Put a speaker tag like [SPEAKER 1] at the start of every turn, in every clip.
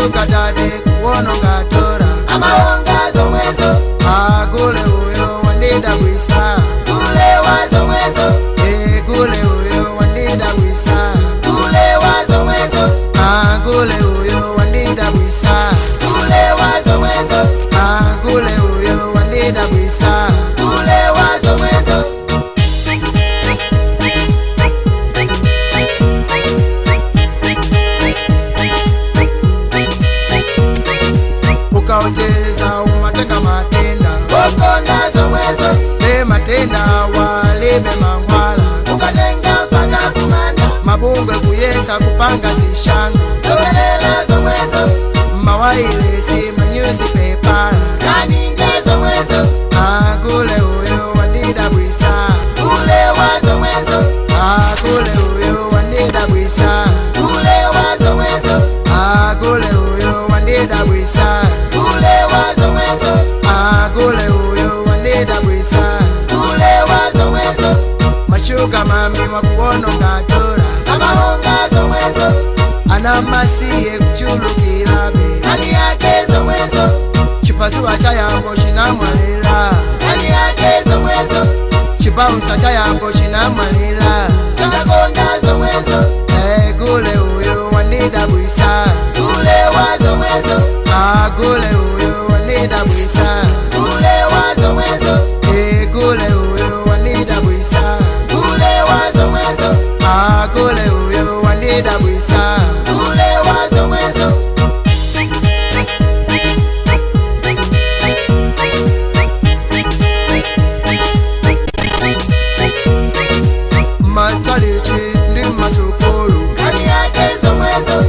[SPEAKER 1] mashuka dade kuononga tora
[SPEAKER 2] amahonga zomwezo
[SPEAKER 1] gule uyo wandida wisa
[SPEAKER 2] gule wa zomwezo
[SPEAKER 1] gule uyo wandida wisa
[SPEAKER 2] gule wa zomwezo
[SPEAKER 1] gule uyo wandida wisa
[SPEAKER 2] gule wa zomwezo
[SPEAKER 1] gule uyo wandida wisa
[SPEAKER 2] gule wa zomwezo
[SPEAKER 1] ukaonjeza umateka matenda
[SPEAKER 2] ukonda zomwezo
[SPEAKER 1] matenda walibe mangwala
[SPEAKER 2] ukatenga mpaka kumanda
[SPEAKER 1] mabungwe kuyesa kupanga zishanga
[SPEAKER 2] zobelela zomwezo
[SPEAKER 1] mawaile si manyusi pepala
[SPEAKER 2] kaninge zomwezo
[SPEAKER 1] gule uyo wandida bwisa
[SPEAKER 2] gule wa zomwezo
[SPEAKER 1] gule uyo wandida bwisa
[SPEAKER 2] gule wa zomwezo
[SPEAKER 1] gule uyo wandida bwisa
[SPEAKER 2] gule wa zomwezo
[SPEAKER 1] gule uyo wandida bwisa
[SPEAKER 2] gule wa zomwezo
[SPEAKER 1] mashuka mami mwakuononga tora
[SPEAKER 2] amahonga zomwezo
[SPEAKER 1] anamasiye kuchulukilabe
[SPEAKER 2] hali yake zomwezo
[SPEAKER 1] chipasuwa cha yambo chinamwalila
[SPEAKER 2] hali yake zomwezo
[SPEAKER 1] chipausa cha yambo chinamwalila
[SPEAKER 2] chakakonda zomwezo
[SPEAKER 1] gule uyo wandida bwisa
[SPEAKER 2] gule wa zomwezo
[SPEAKER 1] gule uyo wandida bwisa
[SPEAKER 2] gule wa zomwezo
[SPEAKER 1] gule uyo wandida bwisa
[SPEAKER 2] gule wa zomwezo
[SPEAKER 1] gule uyo wandida bwisa
[SPEAKER 2] gule wa zomwezo
[SPEAKER 1] matalichi ndi masukulu
[SPEAKER 2] hali yake zomwezo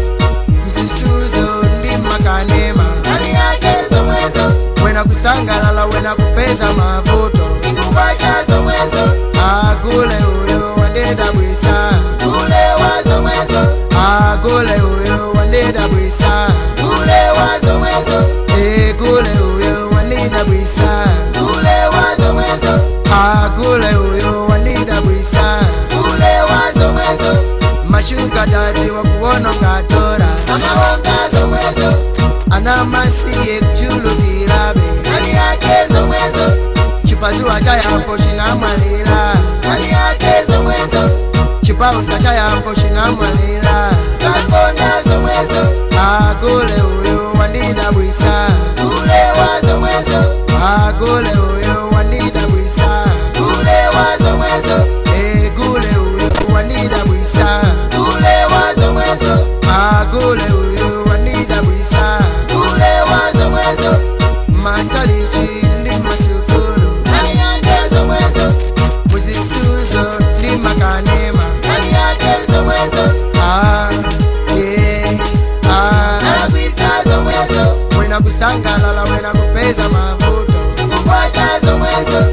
[SPEAKER 1] mzisuzo ndi makanema
[SPEAKER 2] hali yake zomwezo
[SPEAKER 1] wena kusangalala wena kupeza mavuto
[SPEAKER 2] kifungwa cha zomwezo
[SPEAKER 1] gule uyo wandida bwisa
[SPEAKER 2] gule wa zomwezo
[SPEAKER 1] gule uyo wandida bwisa
[SPEAKER 2] gule wa zomwezo
[SPEAKER 1] gule uyo wandida bwisa
[SPEAKER 2] gule wa zomwezo
[SPEAKER 1] gule uyo wandida bwisa
[SPEAKER 2] gule wa zomwezo
[SPEAKER 1] mashuka dadi wakuononga tora
[SPEAKER 2] amahonga zomwezo
[SPEAKER 1] anamasiye kuchulukilabe
[SPEAKER 2] hali yake zomwezo
[SPEAKER 1] chipasuwa cha yambo chinamwalila
[SPEAKER 2] hali yake zomwezo
[SPEAKER 1] chipausa cha yambo chinamwalila
[SPEAKER 2] kakonda zomwezo
[SPEAKER 1] gule uyo wandida bwisa
[SPEAKER 2] gule wa zomwezo
[SPEAKER 1] gule uyo wandida bwisa
[SPEAKER 2] gule wa zomwezo
[SPEAKER 1] gule uyo wandida bwisa
[SPEAKER 2] gule wa zomwezo
[SPEAKER 1] gule uyo wandida bwisa
[SPEAKER 2] gule wa zomwezo
[SPEAKER 1] machalichi ndi masukulu
[SPEAKER 2] hali yake zomwezo
[SPEAKER 1] muzisuzo ndi makanema
[SPEAKER 2] hali yake zomwezo nalagwisa zomwezo
[SPEAKER 1] wena kusangalala wena kupeza mavuto
[SPEAKER 2] kifungwa cha zomwezo